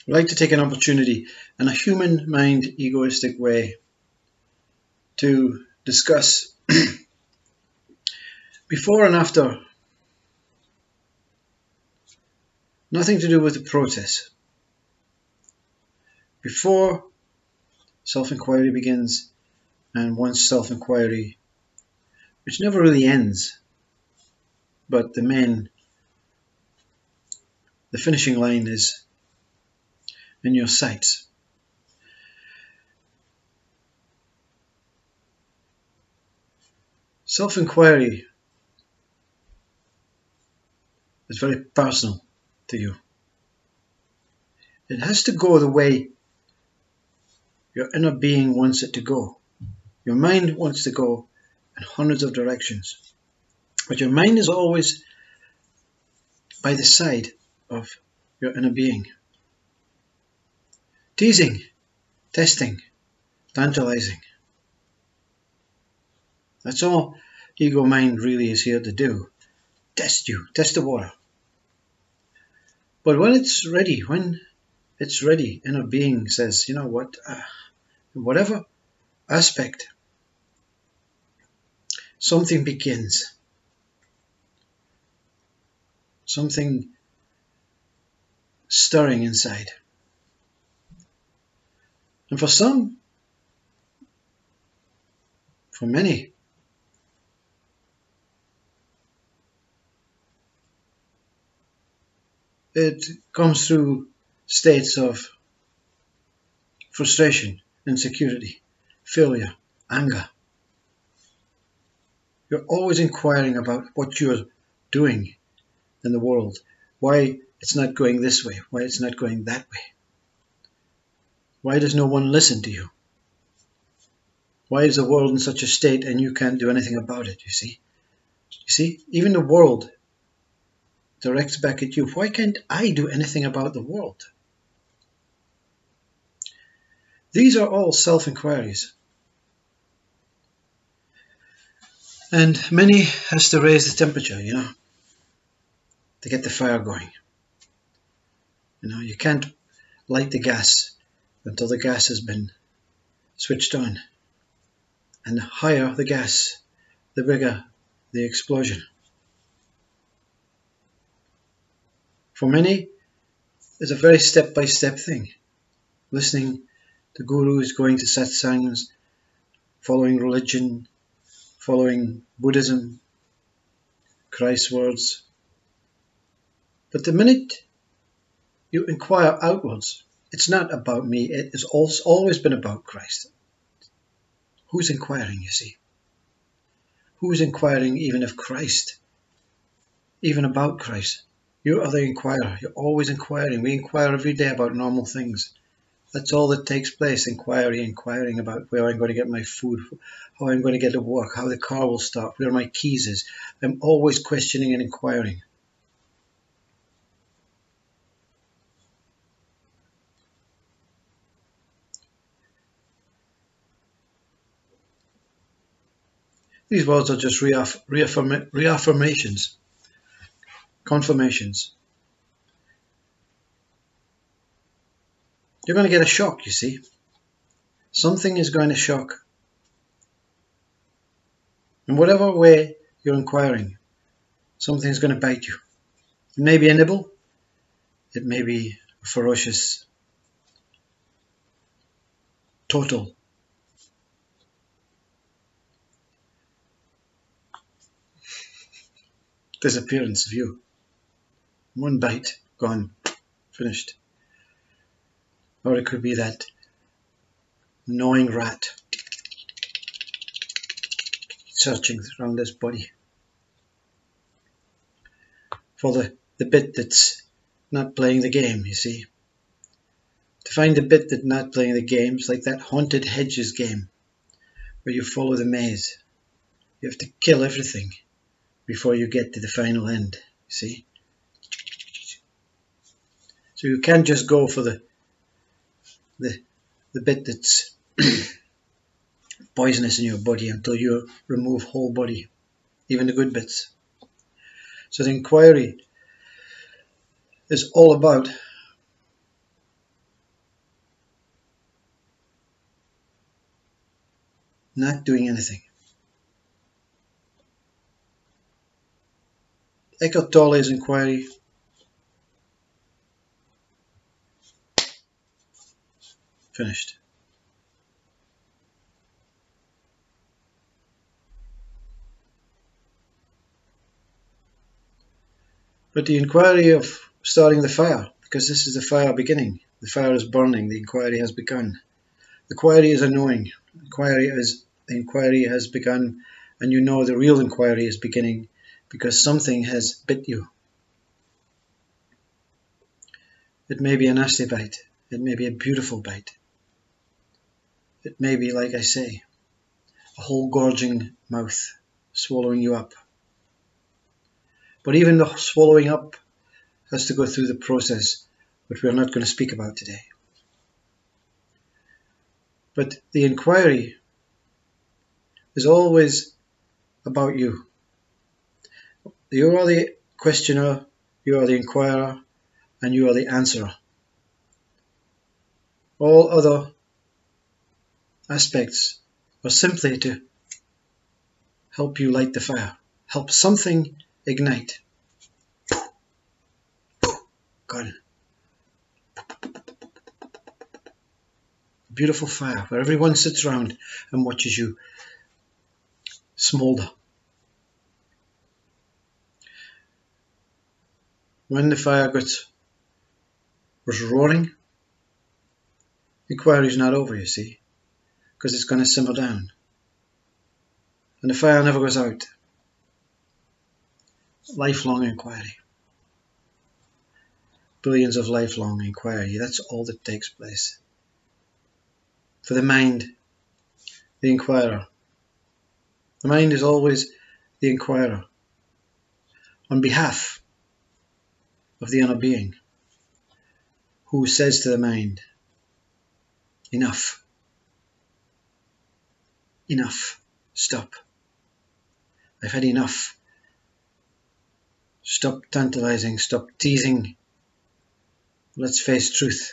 I'd like to take an opportunity in a human mind egoistic way to discuss before and after. Nothing to do with the process. Before self-inquiry begins, and once self-inquiry, which never really ends, but the finishing line is in your sights. Self-inquiry is very personal to you. It has to go the way your inner being wants it to go. Your mind wants to go in hundreds of directions, but your mind is always by the side of your inner being. Teasing, testing, tantalizing. That's all ego mind really is here to do. Test you, test the water. But when it's ready, inner being says, you know what, whatever aspect, something begins. Something stirring inside. And for some, for many, it comes through states of frustration, insecurity, failure, anger. You're always inquiring about what you're doing in the world, why it's not going this way, why it's not going that way. Why does no one listen to you? Why is the world in such a state and you can't do anything about it, you see? You see, even the world directs back at you. Why can't I do anything about the world? These are all self-inquiries. And many has to raise the temperature, to get the fire going. You can't light the gas until the gas has been switched on. And the higher the gas, the bigger the explosion. For many, it's a very step-by-step thing. Listening to gurus, going to satsangs, following religion, following Buddhism, Christ's words. But the minute you inquire outwards, it's not about me, it has always been about Christ. Who's inquiring, you see? Who's inquiring even of Christ? Even about Christ? You are the inquirer. You're always inquiring. We inquire every day about normal things. That's all that takes place, inquiring about where I'm going to get my food, how I'm going to get to work, how the car will start, where my keys is. I'm always questioning and inquiring. These words are just reaffirmations, confirmations. You're going to get a shock, you see. Something is going to shock. In whatever way you're inquiring, something's going to bite you. It may be a nibble. It may be a ferocious, total disappearance of you. One bite, gone, finished. Or it could be that gnawing rat searching around this body for the bit that's not playing the game, you see. To find the bit that's not playing the game is like that haunted hedges game where you follow the maze. You have to kill everything before you get to the final end, you see. So you can't just go for the bit that's poisonous in your body until you remove whole body, even the good bits. So the inquiry is all about not doing anything. Eckhart Tolle's inquiry finished. But the inquiry of starting the fire, because this is the fire beginning, the fire is burning, the inquiry has begun. The inquiry is a knowing. The inquiry has begun, and you know the real inquiry is beginning because something has bit you. It may be a nasty bite. It may be a beautiful bite. It may be, like I say, a whole gorging mouth swallowing you up. But even the swallowing up has to go through the process, which we are not going to speak about today. But the inquiry is always about you. You are the questioner, you are the inquirer, and you are the answerer. All other aspects are simply to help you light the fire, help something ignite. Gone. A beautiful fire where everyone sits around and watches you smolder. When the fire was roaring, the inquiry is not over, you see, because it's going to simmer down. And the fire never goes out. Lifelong inquiry. Billions of lifelong inquiry, that's all that takes place. For the mind, the inquirer. The mind is always the inquirer on behalf of the inner being, who says to the mind, enough, enough, stop, I've had enough, stop tantalizing, stop teasing, let's face truth.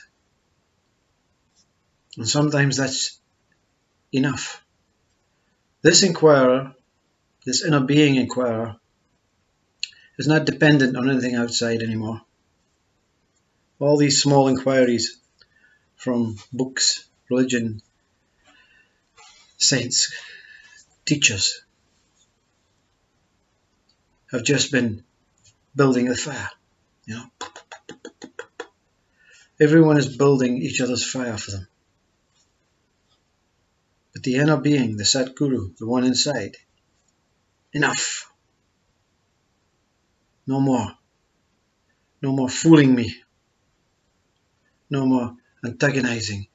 And sometimes that's enough. This inquirer, this inner being inquirer, is not dependent on anything outside anymore. All these small inquiries from books, religion, saints, teachers have just been building the fire. You know, everyone is building each other's fire for them. But the inner being, the Satguru, the one inside, enough. No more. No more fooling me. No more antagonizing.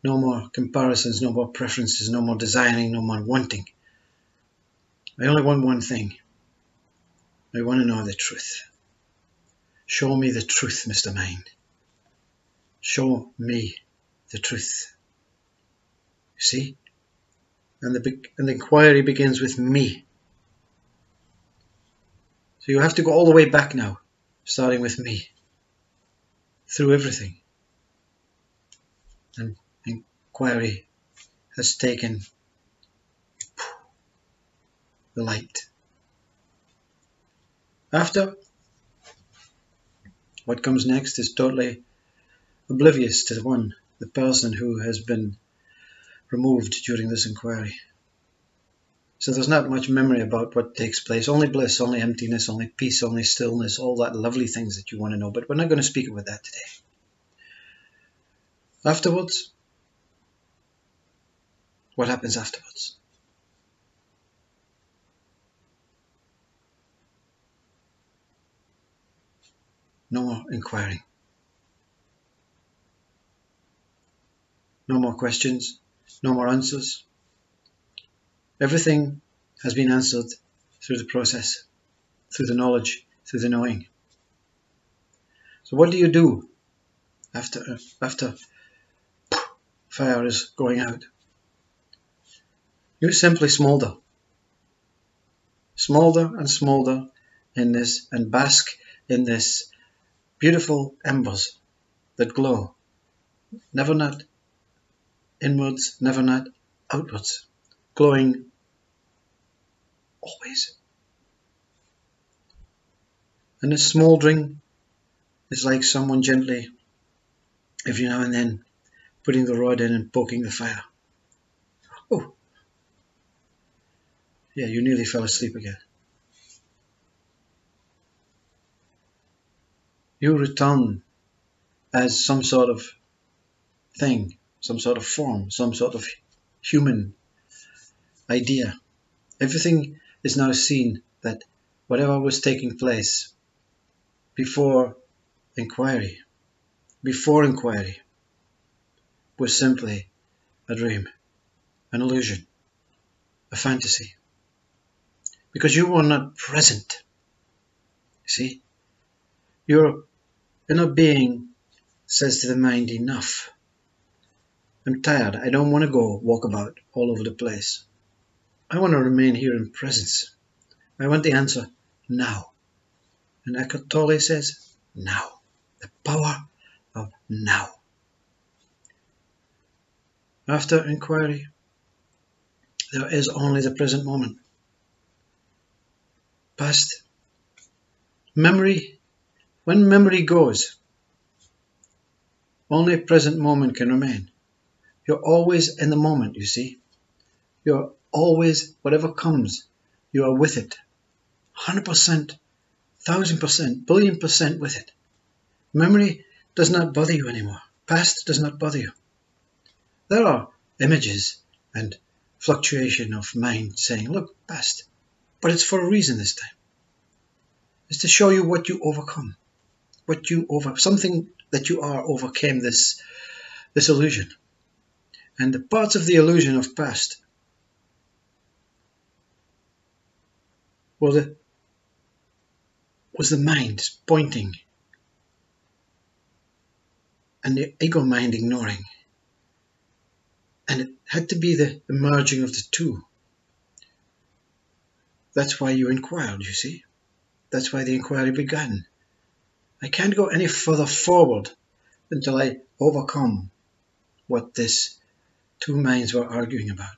No more comparisons, no more preferences, no more desiring, no more wanting. I only want one thing. I want to know the truth. Show me the truth, Mr. Mind. Show me the truth. You see? And the inquiry begins with me. So you have to go all the way back now, starting with me, through everything. And inquiry has taken the light. After, what comes next is totally oblivious to the person who has been removed during this inquiry. So there's not much memory about what takes place, only bliss, only emptiness, only peace, only stillness, all that lovely things that you want to know, but we're not going to speak about that today. Afterwards, what happens afterwards? No more inquiring. No more questions, no more answers. Everything has been answered through the process, through the knowledge, through the knowing. So what do you do after fire is going out? You simply smolder. Smolder and smolder in this and bask in this beautiful embers that glow. Never not inwards, never not outwards. glowing always. And the smouldering is like someone gently, every now and then, putting the rod in and poking the fire. Oh, yeah, you nearly fell asleep again. You return as some sort of thing, some sort of form, some sort of human idea. Everything is now seen that whatever was taking place before inquiry was simply a dream, an illusion, a fantasy. Because you were not present. You see, your inner being says to the mind, enough. I'm tired. I don't want to go walk about all over the place. I want to remain here in presence. I want the answer now. And Eckhart Tolle says, now. The power of now. After inquiry, there is only the present moment. Past memory, when memory goes, only present moment can remain. You're always in the moment, you see. You're always, whatever comes, you are with it. 100%, 1000%, billion% with it. Memory does not bother you anymore. Past does not bother you. There are images and fluctuation of mind saying, look, past. But it's for a reason this time. It's to show you what you overcome. Something that you are overcame this illusion. And the parts of the illusion of past was the mind pointing and the ego mind ignoring. And it had to be the merging of the two. That's why you inquired, you see. That's why the inquiry began. I can't go any further forward until I overcome what this two minds were arguing about.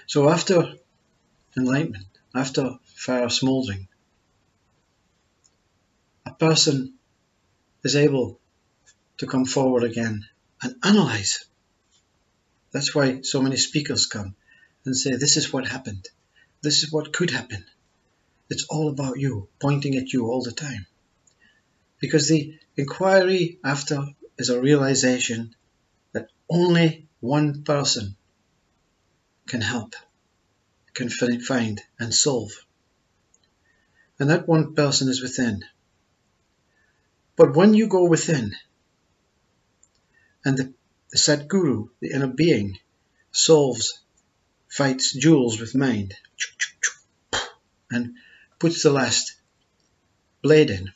So after enlightenment, after fire smouldering, a person is able to come forward again and analyze. That's why so many speakers come and say, this is what happened. This is what could happen. It's all about you, pointing at you all the time. Because the inquiry after is a realization that only one person can help, can find and solve. And that one person is within. But when you go within, and the Sadguru, the inner being, fights duels with mind, and puts the last blade in,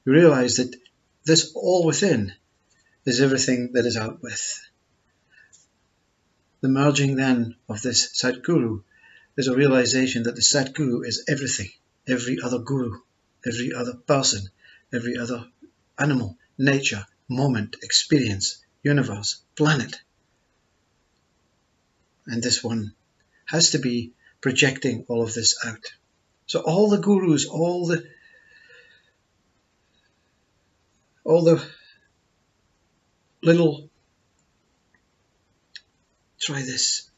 you realize that this all within is everything that is out with. The merging then of this Sadguru is a realization that the Sadguru is everything, every other guru, every other person, every other animal, nature, moment, experience, universe, planet. And this one has to be projecting all of this out. So all the gurus, all the little, try this,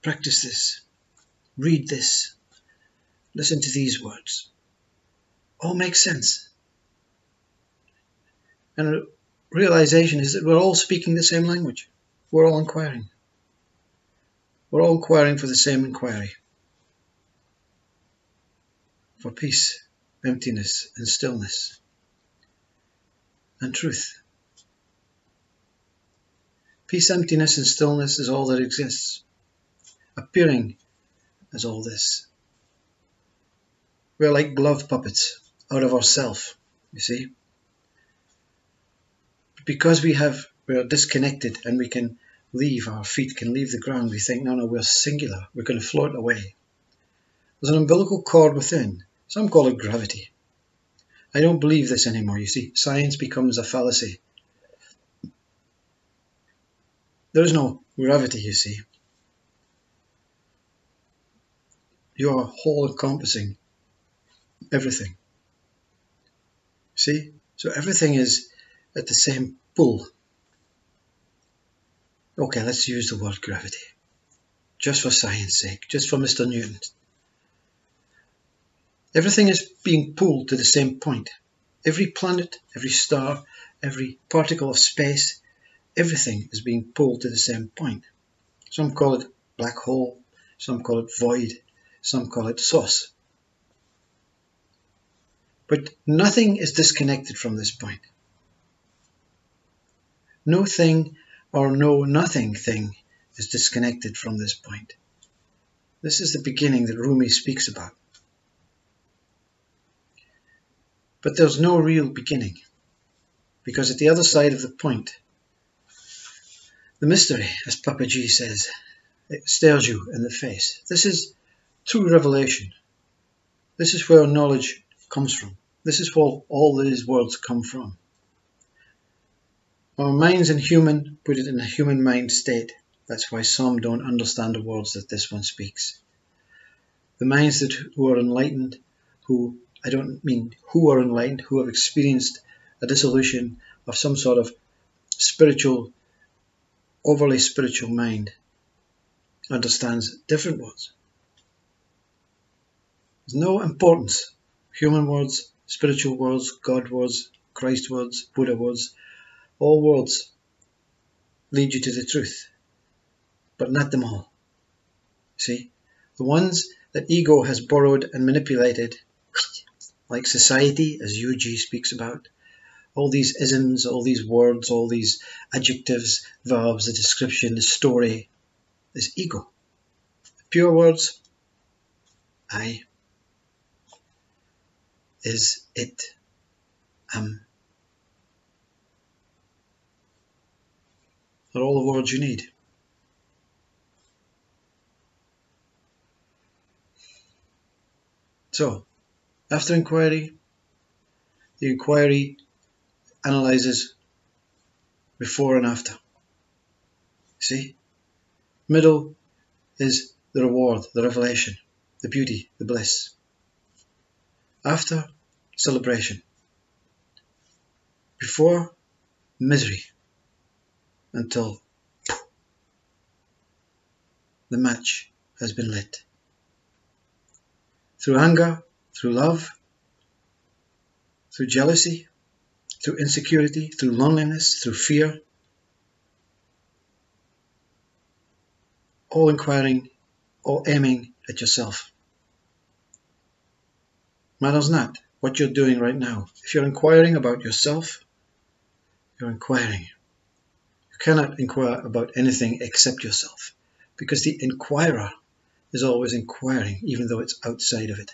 practice this, read this, listen to these words, all make sense. And a realization is that we're all speaking the same language. We're all inquiring. We're all inquiring for the same inquiry. For peace, emptiness, and stillness, and truth. Peace, emptiness, and stillness is all that exists, appearing as all this. We're like glove puppets out of ourself, you see. Because we are disconnected and we can leave, our feet can leave the ground, we think, no, we're singular, we're going to float away. There's an umbilical cord within. Some call it gravity. I don't believe this anymore, you see. Science becomes a fallacy. There is no gravity, you see. You are whole-encompassing everything. See? So everything is at the same pull. Okay, let's use the word gravity. Just for science sake, just for Mr. Newton. Everything is being pulled to the same point. Every planet, every star, every particle of space, everything is being pulled to the same point. Some call it black hole, some call it void, some call it source. But nothing is disconnected from this point. No thing or no nothing thing is disconnected from this point. This is the beginning that Rumi speaks about. But there's no real beginning, because at the other side of the point, the mystery, as Papaji says, it stares you in the face. This is true revelation. This is where knowledge comes from. This is where all these words come from. Our minds in human put it in a human mind state. That's why some don't understand the words that this one speaks. The minds who are enlightened, I don't mean who are enlightened, who have experienced a dissolution of some sort of spiritual, overly spiritual mind, understands different words. There's no importance. Human words, spiritual words, God words, Christ words, Buddha words, all words lead you to the truth, but not them all. See, the ones that ego has borrowed and manipulated, like society, as UG speaks about, all these isms, all these words, all these adjectives, verbs, the description, the story, is ego. Pure words, I, is, it, are all the words you need. So, after inquiry, the inquiry analyzes before and after. See? Middle is the reward, the revelation, the beauty, the bliss. After, celebration. Before, misery, until the match has been lit. Through anger, through love, through jealousy, through insecurity, through loneliness, through fear, all inquiring, all aiming at yourself. Matters not what you're doing right now. If you're inquiring about yourself, you're inquiring. You cannot inquire about anything except yourself, because the inquirer is always inquiring, even though it's outside of it.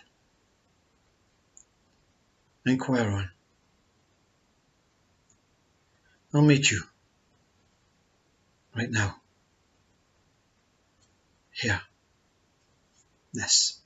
Inquire on. I'll meet you right now. Here. This.